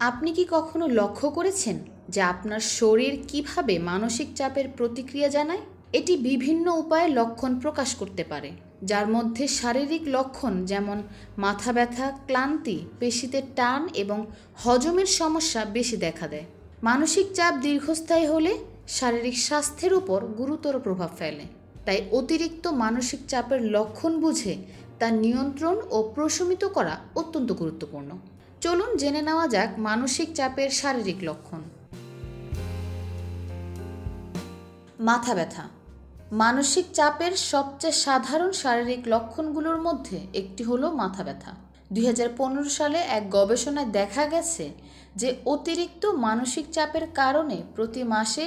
আপনি কি কখনো লক্ষ্য করেছেন যে আপনার শরীর কিভাবে মানসিক চাপের প্রতিক্রিয়া জানায়? এটি বিভিন্ন উপায়ে লক্ষণ প্রকাশ করতে পারে, যার মধ্যে শারীরিক লক্ষণ যেমন মাথা ব্যথা, ক্লান্তি, পেশিতে টান এবং হজমের সমস্যা বেশি দেখা দেয়। মানসিক চাপ দীর্ঘস্থায়ী হলে শারীরিক স্বাস্থ্যের উপর গুরুতর প্রভাব ফেলে। তাই অতিরিক্ত মানসিক চাপের লক্ষণ বুঝে তা নিয়ন্ত্রণ ও প্রশমিত করা অত্যন্ত গুরুত্বপূর্ণ। চলুন জেনে নেওয়া যাক মানসিক চাপের শারীরিক লক্ষণ। মাথা ব্যথা মানসিক চাপের সবচেয়ে সাধারণ শারীরিক লক্ষণগুলোর মধ্যে একটি হলো মাথা ব্যথা। 2015 সালে এক গবেষণায় দেখা গেছে যে অতিরিক্ত মানসিক চাপের কারণে প্রতি মাসে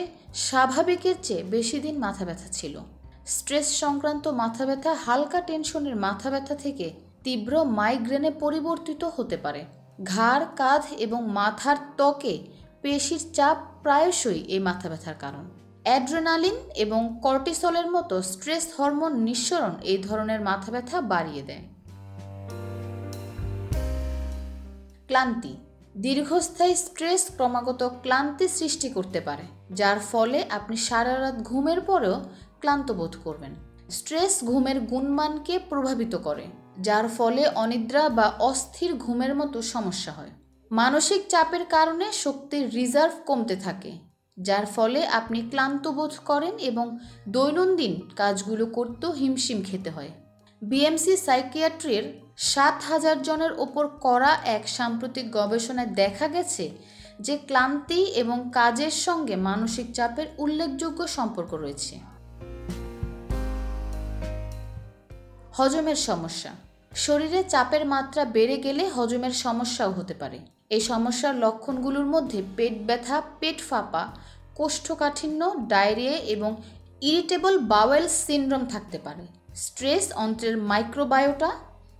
স্বাভাবিকের চেয়ে বেশি দিন মাথা ব্যথা ছিল। স্ট্রেস সংক্রান্ত মাথা ব্যথা হালকা টেনশনের মাথা ব্যথা থেকে তীব্র মাইগ্রেনে পরিবর্তিত হতে পারে। ঘাড়, কাঁধ এবং মাথার ত্বকে পেশির চাপ প্রায়শই এই মাথা ব্যথার কারণ। অ্যাড্রেনালিন এবং কর্টিসলের মতো স্ট্রেস হরমোন নিঃসরণ এই ধরনের মাথা ব্যথা বাড়িয়ে দেয়। ক্লান্তি দীর্ঘস্থায়ী স্ট্রেস ক্রমাগত ক্লান্তি সৃষ্টি করতে পারে, যার ফলে আপনি সারা রাত ঘুমের পরেও ক্লান্ত বোধ করবেন। স্ট্রেস ঘুমের গুণমানকে প্রভাবিত করে, যার ফলে অনিদ্রা বা অস্থির ঘুমের মতো সমস্যা হয়। মানসিক চাপের কারণে শক্তির রিজার্ভ কমতে থাকে, যার ফলে আপনি ক্লান্ত বোধ করেন এবং দৈনন্দিন কাজগুলো করতেও হিমশিম খেতে হয়। বিএমসি সাইকিয়াট্রির 7,000 জনের ওপর করা এক সাম্প্রতিক গবেষণায় দেখা গেছে যে ক্লান্তি এবং কাজের সঙ্গে মানসিক চাপের উল্লেখযোগ্য সম্পর্ক রয়েছে। হজমের সমস্যা শরীরে চাপের মাত্রা বেড়ে গেলে হজমের সমস্যাও হতে পারে। এই সমস্যার লক্ষণগুলোর মধ্যে পেট ব্যথা, পেট ফাঁপা, কোষ্ঠকাঠিন্য, ডায়রিয়া এবং ইরিটেবল বাওয়েল সিনড্রোম থাকতে পারে। স্ট্রেস অন্ত্রের মাইক্রোবায়োটা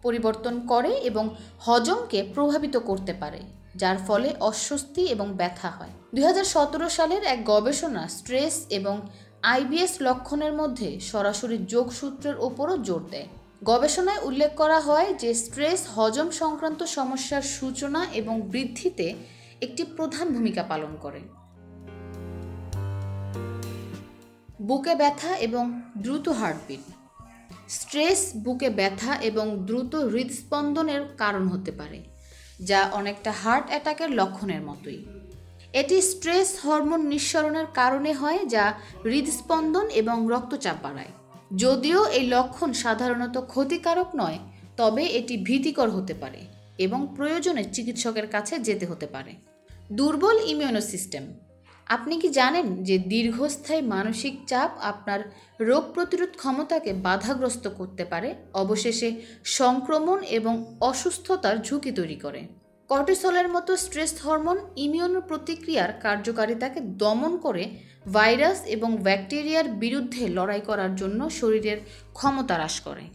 পরিবর্তন করে এবং হজমকে প্রভাবিত করতে পারে, যার ফলে অস্বস্তি এবং ব্যথা হয়। 2017 সালের এক গবেষণা স্ট্রেস এবং আইবিএস লক্ষণের মধ্যে সরাসরি যোগসূত্রের ওপরও জোর দেয়। গবেষণায় উল্লেখ করা হয় যে স্ট্রেস হজম সংক্রান্ত সমস্যার সূচনা এবং বৃদ্ধিতে একটি প্রধান ভূমিকা পালন করে। বুকে ব্যথা এবং দ্রুত হার্টবিট স্ট্রেস বুকে ব্যথা এবং দ্রুত হৃদস্পন্দনের কারণ হতে পারে, যা অনেকটা হার্ট অ্যাটাকের লক্ষণের মতোই। এটি স্ট্রেস হরমোন নিঃসরণের কারণে হয়, যা হৃদস্পন্দন এবং রক্তচাপ বাড়ায়। যদিও এই লক্ষণ সাধারণত ক্ষতিকারক নয়, তবে এটি ভীতিকর হতে পারে এবং প্রয়োজনে চিকিৎসকের কাছে যেতে হতে পারে। দুর্বল ইমিউনো সিস্টেম আপনি কি জানেন যে দীর্ঘস্থায়ী মানসিক চাপ আপনার রোগ প্রতিরোধ ক্ষমতাকে বাধাগ্রস্ত করতে পারে, অবশেষে সংক্রমণ এবং অসুস্থতার ঝুঁকি তৈরি করে। কর্টিসলের মতো স্ট্রেস হরমোন ইমিউন প্রতিক্রিয়ার কার্যকারিতাকে দমন করে ভাইরাস এবং ব্যাকটেরিয়ার বিরুদ্ধে লড়াই করার জন্য শরীরের ক্ষমতা হ্রাস করে।